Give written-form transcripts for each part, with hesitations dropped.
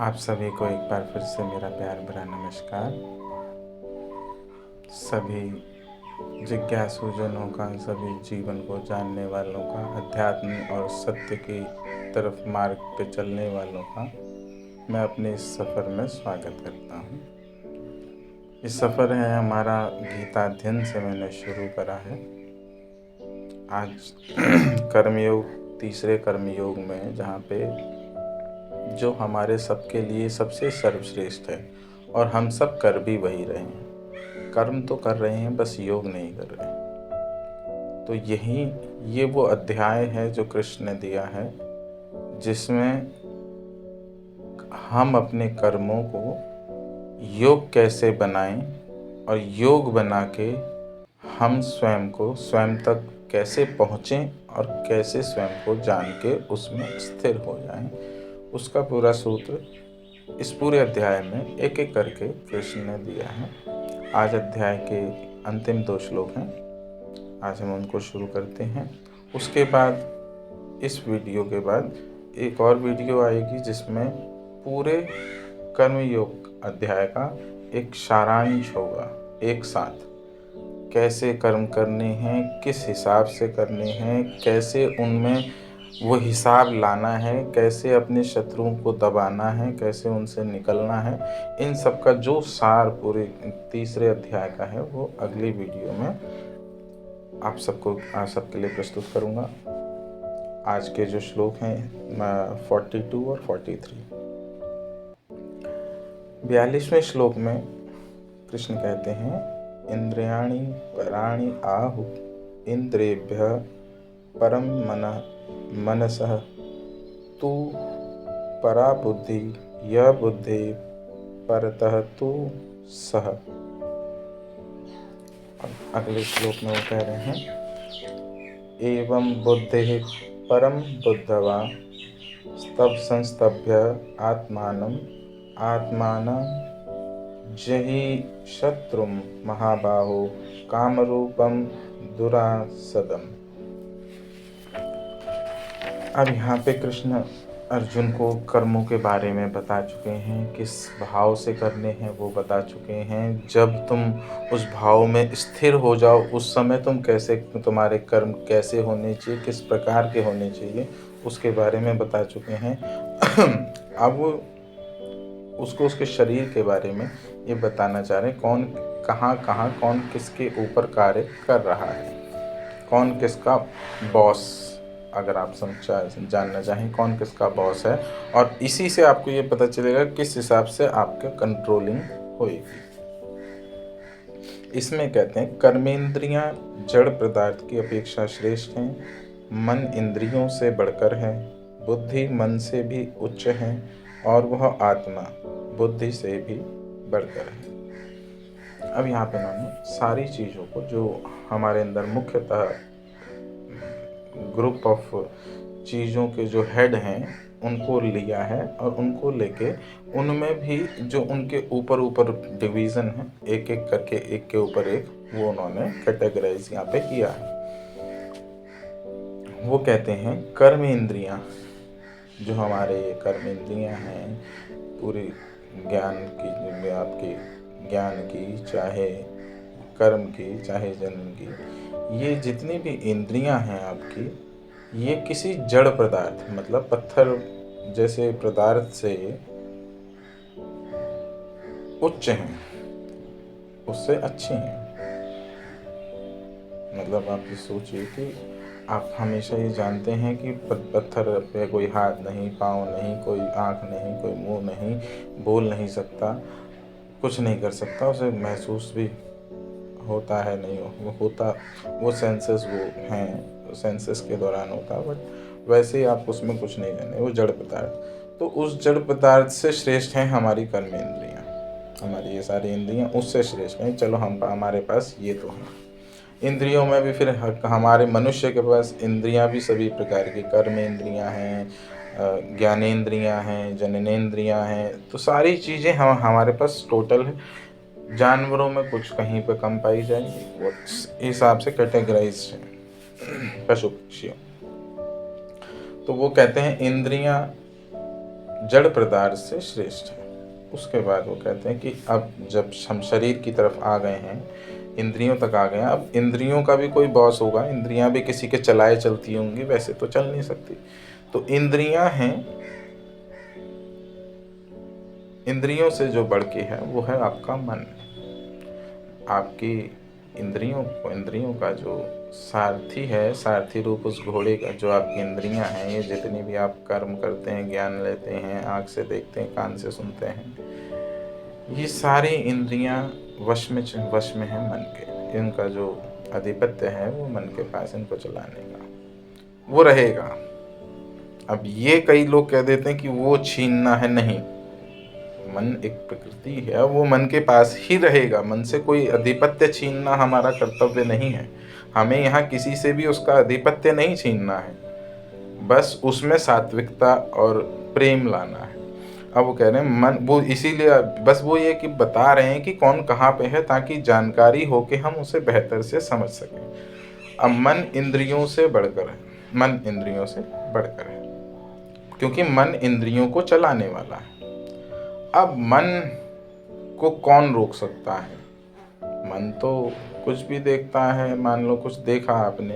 आप सभी को एक बार फिर से मेरा प्यार भरा नमस्कार। सभी जिज्ञासु जनों का, सभी जीवन को जानने वालों का, अध्यात्म और सत्य की तरफ मार्ग पे चलने वालों का मैं अपने इस सफ़र में स्वागत करता हूँ। इस सफ़र है हमारा गीताध्ययन से मैंने शुरू करा है। आज कर्मयोग, तीसरे कर्मयोग में, जहाँ पे जो हमारे सबके लिए सबसे सर्वश्रेष्ठ है और हम सब कर भी वही रहे हैं। कर्म तो कर रहे हैं, बस योग नहीं कर रहे। तो ये वो अध्याय है जो कृष्ण ने दिया है, जिसमें हम अपने कर्मों को योग कैसे बनाएं और योग बना के हम स्वयं को स्वयं तक कैसे पहुँचें और कैसे स्वयं को जान के उसमें स्थिर हो जाएं, उसका पूरा सूत्र इस पूरे अध्याय में एक एक करके कृष्ण ने दिया है। आज अध्याय के अंतिम 2 श्लोक हैं, आज हम उनको शुरू करते हैं। उसके बाद इस वीडियो के बाद एक और वीडियो आएगी जिसमें पूरे कर्मयोग अध्याय का एक सारांश होगा। एक साथ कैसे कर्म करने हैं, किस हिसाब से करने हैं, कैसे उनमें वो हिसाब लाना है, कैसे अपने शत्रुओं को दबाना है, कैसे उनसे निकलना है, इन सब का जो सार पूरे तीसरे अध्याय का है वो अगली वीडियो में आप सबके लिए प्रस्तुत करूँगा। आज के जो श्लोक हैं 42 और 43। 42वें श्लोक में कृष्ण कहते हैं, इंद्रियाणि पराणि आहु इंद्रियेभ्यः परम मनसः तु परा बुद्धि यह बुद्धि परतः तु सः। अगले श्लोक में वो कह रहे हैं, एवं बुद्धिः परम बुद्धवा स्तव संस्तभ्य आत्मानं जहि शत्रुं महाबाहो कामरूपम दुरासदम्। अब यहाँ पे कृष्ण अर्जुन को कर्मों के बारे में बता चुके हैं, किस भाव से करने हैं वो बता चुके हैं। जब तुम उस भाव में स्थिर हो जाओ उस समय तुम्हारे कर्म कैसे होने चाहिए, किस प्रकार के होने चाहिए, उसके बारे में बता चुके हैं। अब वो उसके शरीर के बारे में ये बताना चाह रहे हैं, कौन कहाँ कौन किसके ऊपर कार्य कर रहा है, कौन किसका बॉस, अगर आप जानना चाहें कौन किसका बॉस है, और इसी से आपको ये पता चलेगा किस हिसाब से आपका कंट्रोलिंग होएगी। इसमें कहते हैं, कर्मेंद्रियां जड़ पदार्थ की अपेक्षा श्रेष्ठ हैं, मन इंद्रियों से बढ़कर है, बुद्धि मन से भी उच्च है और वह आत्मा बुद्धि से भी बढ़कर है। अब यहाँ पे मानो सारी चीज़ों को जो हमारे अंदर मुख्यतः ग्रुप ऑफ चीज़ों के जो हेड हैं उनको लिया है, और उनको लेके उनमें भी जो उनके ऊपर डिवीज़न है, एक एक करके एक के ऊपर एक, वो उन्होंने कैटेगराइज यहाँ पे किया है। वो कहते हैं कर्म इंद्रियां, जो हमारे ये कर्म इंद्रियां हैं पूरी ज्ञान की, आपके ज्ञान की, चाहे कर्म की, चाहे जन्म की, ये जितनी भी इंद्रियां हैं आपकी, ये किसी जड़ पदार्थ मतलब पत्थर जैसे पदार्थ से उच्च हैं, उससे अच्छी हैं। मतलब आप ये सोचिए कि आप हमेशा ये जानते हैं कि पत्थर पे कोई हाथ नहीं, पाँव नहीं, कोई आँख नहीं, कोई मुंह नहीं, बोल नहीं सकता, कुछ नहीं कर सकता, उसे महसूस भी होता है नहीं होता, वो सेंसेस वो हैं, सेंसेस के दौरान होता है, बट वैसे ही आप उसमें कुछ नहीं करने, वो जड़ पदार्थ। तो उस जड़ पदार्थ से श्रेष्ठ हैं हमारी कर्म इंद्रियाँ, हमारी ये सारी इंद्रियाँ उससे श्रेष्ठ हैं। चलो हमारे पास ये तो हैं। इंद्रियों में भी फिर हमारे मनुष्य के पास इंद्रियां भी सभी प्रकार की, कर्म इंद्रियां हैं, ज्ञानेंद्रियां हैं, जननेंद्रियां हैं, तो सारी चीज़ें हमारे पास टोटल है। जानवरों में कुछ कहीं पे कम पाई जाएंगी, वो इस हिसाब से कैटेगराइज है पशु पक्षियों। तो वो कहते हैं इंद्रियां जड़ पदार्थ से श्रेष्ठ है। उसके बाद वो कहते हैं कि अब जब हम शरीर की तरफ आ गए हैं, इंद्रियों तक आ गए हैं, अब इंद्रियों का भी कोई बॉस होगा, इंद्रियां भी किसी के चलाए चलती होंगी, वैसे तो चल नहीं सकती। तो इंद्रियां हैं, इंद्रियों से जो बढ़ के है वो है आपका मन। आपकी इंद्रियों का जो सारथी है, सारथी रूप उस घोड़े का, जो आपकी इंद्रियां हैं, ये जितनी भी आप कर्म करते हैं, ज्ञान लेते हैं, आँख से देखते हैं, कान से सुनते हैं, ये सारी इंद्रियां वश में है मन के। इनका जो आधिपत्य है वो मन के पास, इनको चलाने का वो रहेगा। अब ये कई लोग कह देते हैं कि वो छीनना है, नहीं, मन एक प्रकृति है, वो मन के पास ही रहेगा। मन से कोई आधिपत्य छीनना हमारा कर्तव्य नहीं है। हमें यहाँ किसी से भी उसका आधिपत्य नहीं छीनना है, बस उसमें सात्विकता और प्रेम लाना है। अब वो कह रहे हैं मन, वो इसीलिए बस वो ये कि बता रहे हैं कि कौन कहाँ पे है, ताकि जानकारी हो के हम उसे बेहतर से समझ सकें। अब मन इंद्रियों से बढ़कर है, मन इंद्रियों से बढ़कर है, क्योंकि मन इंद्रियों को चलाने वाला है। अब मन को कौन रोक सकता है? मन तो कुछ भी देखता है। मान लो कुछ देखा आपने,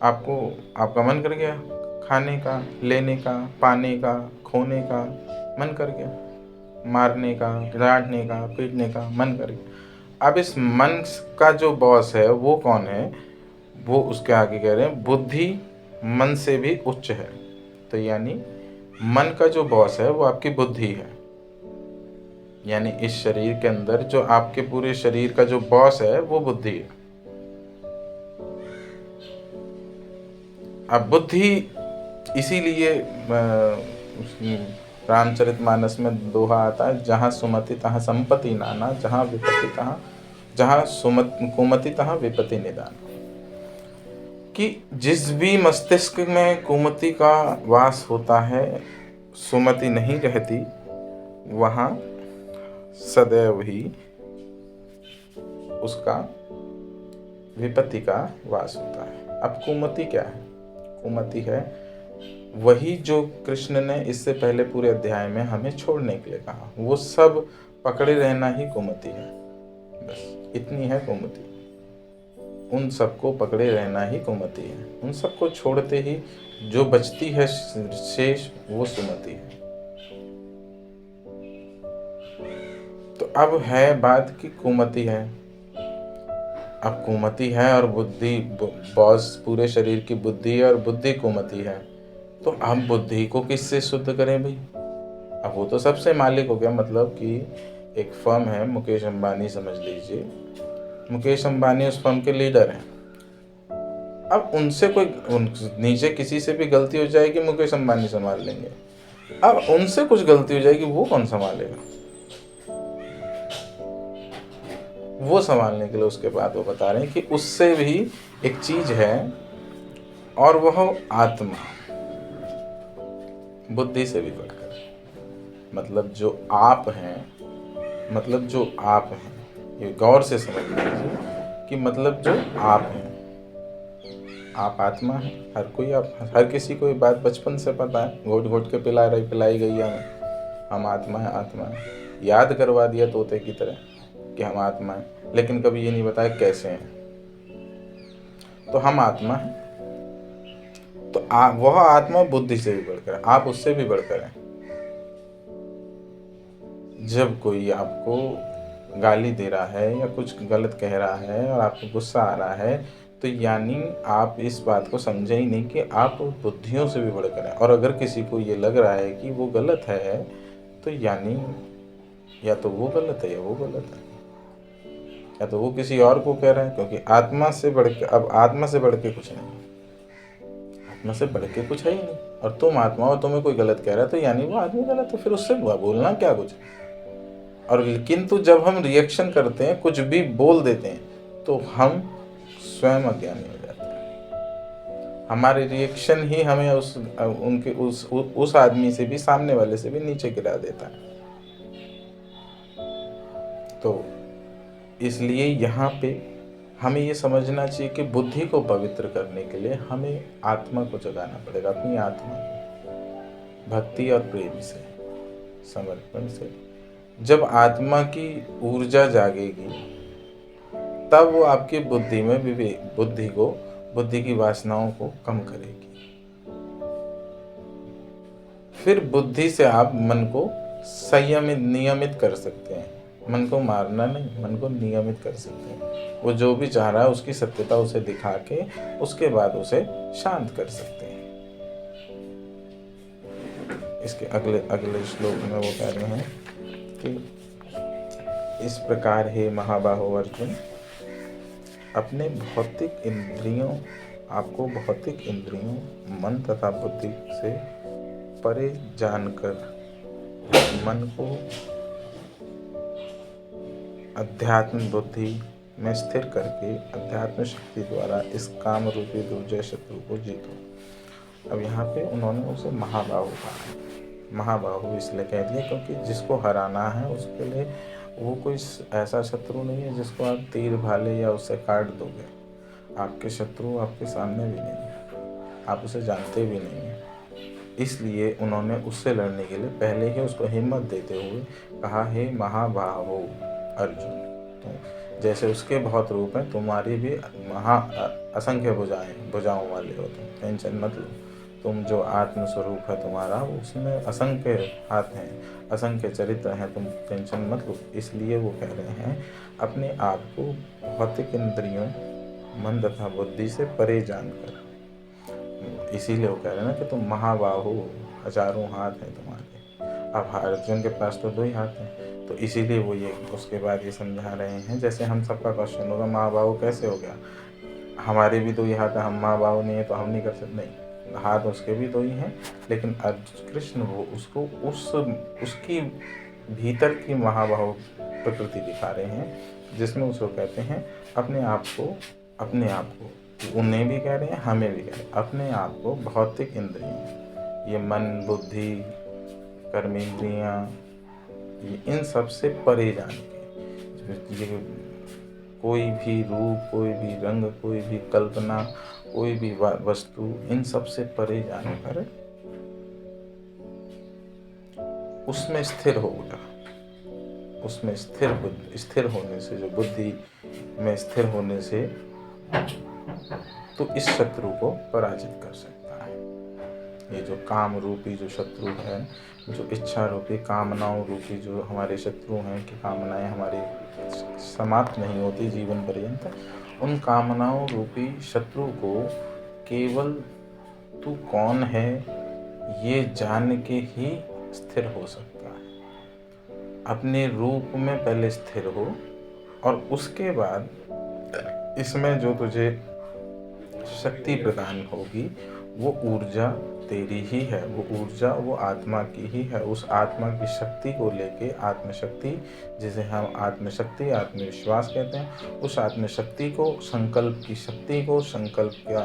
आपका मन कर गया खाने का, लेने का, पाने का, खोने का, मन कर गया, मारने का, डांटने का, पीटने का, मन कर गया। अब इस मन का जो बॉस है वो कौन है? वो उसके आगे कह रहे हैं बुद्धि मन से भी उच्च है। तो यानी मन का जो बॉस है वो आपकी बुद्धि है। यानी इस शरीर के अंदर जो आपके पूरे शरीर का जो बॉस है वो बुद्धि है। अब बुद्धि इसीलिए रामचरितमानस में दोहा आता है, जहाँ सुमति तहाँ संपत्ति नाना, जहाँ विपत्ति तहाँ, जहाँ कुमति तहाँ विपत्ति निदान। कि जिस भी मस्तिष्क में कुमति का वास होता है, सुमति नहीं रहती, वहाँ सदैव ही उसका विपत्ति का वास होता है। अब कुमति क्या है? कुमति है वही जो कृष्ण ने इससे पहले पूरे अध्याय में हमें छोड़ने के लिए कहा। वो सब पकड़े रहना ही कुमति है, बस इतनी है कुमति। उन सबको पकड़े रहना ही कुमति है। उन सबको छोड़ते ही जो बचती है शेष, वो सुमति है। तो अब है बात कि कुमति है। अब कुमति है और बुद्धि, बॉस पूरे शरीर की बुद्धि है और बुद्धि कुमति है। तो अब बुद्धि को किससे शुद्ध करें भाई? अब वो तो सबसे मालिक हो गया। मतलब कि एक फर्म है, मुकेश अंबानी समझ लीजिए, मुकेश अंबानी उस फर्म के लीडर हैं। अब उनसे नीचे किसी से भी गलती हो जाएगी, मुकेश अंबानी संभाल लेंगे। अब उनसे कुछ गलती हो जाएगी, वो कौन संभालेगा? वो संभालने के लिए उसके बाद वो बता रहे हैं कि उससे भी एक चीज है, और वह आत्मा, बुद्धि से भी बढ़कर। मतलब जो आप हैं, ये गौर से समझ लीजिए कि मतलब जो आप हैं, आप आत्मा है। हर किसी को ये बात बचपन से पता है, घोट घोट के पिलाई गई है हमें, हम आत्मा है। याद करवा दिया तोते की तरह कि हम आत्मा है, लेकिन कभी ये नहीं बताया कैसे हैं। तो हम आत्मा है, तो वह आत्मा बुद्धि से भी बढ़कर, आप उससे भी बढ़कर हैं। जब कोई आपको गाली दे रहा है या कुछ गलत कह रहा है और आपको गुस्सा आ रहा है, तो यानी आप इस बात को समझे ही नहीं कि आप बुद्धियों से भी बढ़कर हैं। और अगर किसी को ये लग रहा है कि वो गलत है, तो यानी या तो वो गलत है या वो गलत है, या तो वो किसी और को कह रहा है। क्योंकि आत्मा से बढ़ के, अब आत्मा से बढ़ के कुछ नहीं, आत्मा से बढ़ के कुछ है ही नहीं। और तुम आत्मा हो, तुम्हें कोई गलत कह रहा है, तो यानी वो आदमी गलत है, फिर उससे बोलना क्या कुछ। और किंतु जब हम रिएक्शन करते हैं, कुछ भी बोल देते हैं, तो हम स्वयं अज्ञानी हो जाते हैं। हमारे रिएक्शन ही हमें उस आदमी से भी, सामने वाले से भी नीचे गिरा देता है। तो इसलिए यहाँ पे हमें ये समझना चाहिए कि बुद्धि को पवित्र करने के लिए हमें आत्मा को जगाना पड़ेगा, अपनी आत्मा को भक्ति और प्रेम से। समर्पण से जब आत्मा की ऊर्जा जागेगी, तब वो आपकी बुद्धि में विवेक बुद्धि की वासनाओं को कम करेगी। फिर बुद्धि से आप मन को नियमित कर सकते हैं। मन को मारना नहीं, मन को नियमित कर सकते हैं। वो जो भी चाह रहा है उसकी सत्यता उसे दिखा के उसके बाद उसे शांत कर सकते हैं। इसके अगले श्लोक में वो कह रहे हैं कि इस प्रकार हे महाबाहो अर्जुन, अपने आपको भौतिक इंद्रियों, मन तथा बुद्धि से परे जानकर मन को अध्यात्म बुद्धि में स्थिर करके अध्यात्म शक्ति द्वारा इस काम रूपी दुर्जय शत्रु को जीतो। अब यहाँ पे उन्होंने उसे महाबाहु कहा। महाबाहु इसलिए कह दिया क्योंकि जिसको हराना है उसके लिए वो कोई ऐसा शत्रु नहीं है जिसको आप तीर भाले या उससे काट दोगे। आपके शत्रु आपके सामने भी नहीं है, आप उसे जानते भी नहीं हैं। इसलिए उन्होंने उससे लड़ने के लिए पहले ही उसको हिम्मत देते हुए कहा, हे महाबाहो अर्जुन, तो जैसे उसके बहुत रूप हैं, तुम्हारी भी असंख्य भुजाओं वाले हो तुम, टेंशन मत लो। तुम जो आत्म स्वरूप है तुम्हारा, उसमें असंख्य हाथ हैं, असंख्य चरित्र हैं, तुम टेंशन मत लो। इसलिए वो कह रहे हैं अपने आप को भौतिक इंद्रियों, मन तथा बुद्धि से परे जानकर। इसीलिए वो कह रहे हैं ना कि तुम महाबाहु, हजारों हाथ हैं तुम्हारे। अब अर्जुन के पास तो 2 ही हाथ हैं, तो इसीलिए वो ये उसके बाद ये समझा रहे हैं। जैसे हम सबका क्वेश्चन होगा, महाबाहु कैसे हो गया? हमारे भी 2 ही हाथ हैं, हम महाबाहु नहीं है तो हम नहीं कर सकते। नहीं, हाथ उसके भी 2 ही हैं, लेकिन कृष्ण वो उसको उसकी भीतर की महाबाहु प्रकृति दिखा रहे हैं, जिसमें उसको कहते हैं अपने आप को उन्हें भी कह रहे हैं, हमें भी कह रहे हैं, अपने आप को भौतिक इंद्रियों, ये मन, बुद्धि, कर्मेंद्रियां, इन सब से परे जान के, ये कोई भी रूप, कोई भी रंग, कोई भी कल्पना, कोई भी वस्तु, इन सब से परे जानकर उसमें स्थिर होगा। उसमें स्थिर होने से, जो बुद्धि में स्थिर होने से, तो इस शत्रु को पराजित कर सकता है। ये जो काम रूपी जो शत्रु है, जो इच्छा रूपी, कामनाओं रूपी जो हमारे शत्रु हैं, कि कामनाएं हमारी समाप्त नहीं होती जीवन पर्यंत, उन कामनाओं रूपी शत्रु को केवल तू कौन है ये जान के ही स्थिर हो सकता है। अपने रूप में पहले स्थिर हो, और उसके बाद इसमें जो तुझे शक्ति प्रदान होगी, वो ऊर्जा तेरी ही है, वो ऊर्जा वो आत्मा की ही है। उस आत्मा की शक्ति को लेके, आत्मशक्ति, जिसे हम आत्मशक्ति, आत्मविश्वास कहते हैं, उस आत्मशक्ति को, संकल्प की शक्ति को, संकल्प का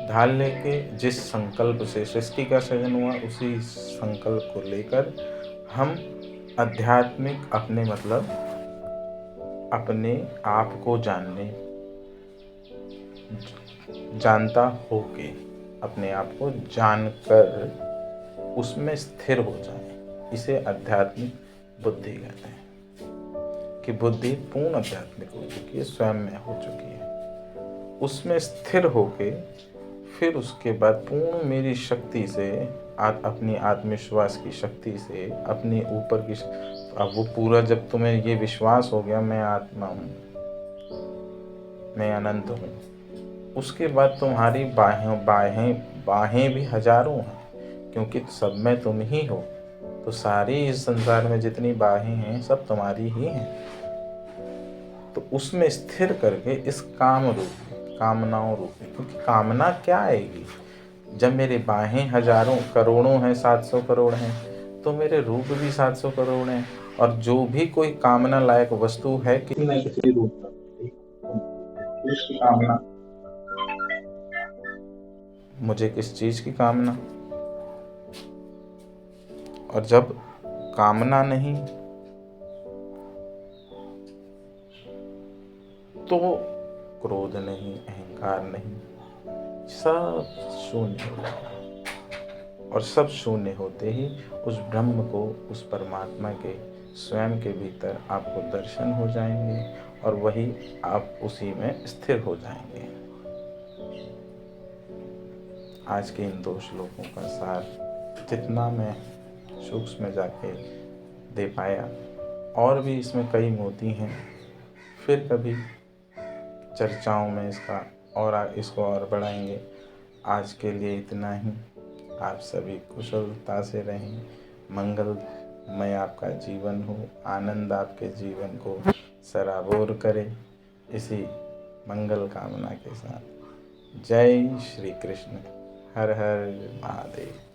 ढाल लेके, जिस संकल्प से सृष्टि का सृजन हुआ, उसी संकल्प को लेकर हम आध्यात्मिक अपने आप को जानता होके, अपने आप को जानकर उसमें स्थिर हो जाए, इसे आध्यात्मिक बुद्धि कहते हैं। कि बुद्धि पूर्ण आध्यात्मिक हो चुकी है, स्वयं में हो चुकी है, उसमें स्थिर होके फिर उसके बाद पूर्ण मेरी शक्ति से, अपनी आत्मविश्वास की शक्ति से, अपने ऊपर की, अब वो पूरा जब तुम्हें ये विश्वास हो गया मैं आत्मा हूँ, मैं अनंत हूँ, उसके बाद तुम्हारी बाहें भी हजारों हैं, क्योंकि सब में तुम ही हो। तो सारी इस संसार में जितनी बाहें हैं सब तुम्हारी ही हैं। तो उसमें स्थिर करके इस काम रूपी, कामनाओं रूपी, क्योंकि कामना क्या आएगी जब मेरे बाहें हजारों करोड़ों हैं, 700 करोड़ हैं, तो मेरे रूप भी 700 करोड़ हैं, और जो भी कोई कामना लायक वस्तु है किसी न किसी रूप में, उसकी कामना, मुझे किस चीज की कामना, और जब कामना नहीं तो क्रोध नहीं, अहंकार नहीं, सब शून्य हो जाएगा। और सब शून्य होते ही उस ब्रह्म को, उस परमात्मा के स्वयं के भीतर आपको दर्शन हो जाएंगे और वही आप उसी में स्थिर हो जाएंगे। आज के इन 2 श्लोकों का सार जितना मैं सूक्ष्म में जाके दे पाया, और भी इसमें कई मोती हैं, फिर कभी चर्चाओं में इसको और बढ़ाएंगे। आज के लिए इतना ही। आप सभी कुशलता से रहें, मंगलमय आपका जीवन हो, आनंद आपके जीवन को सराबोर करे। इसी मंगल कामना के साथ जय श्री कृष्ण। हर हर महादेव।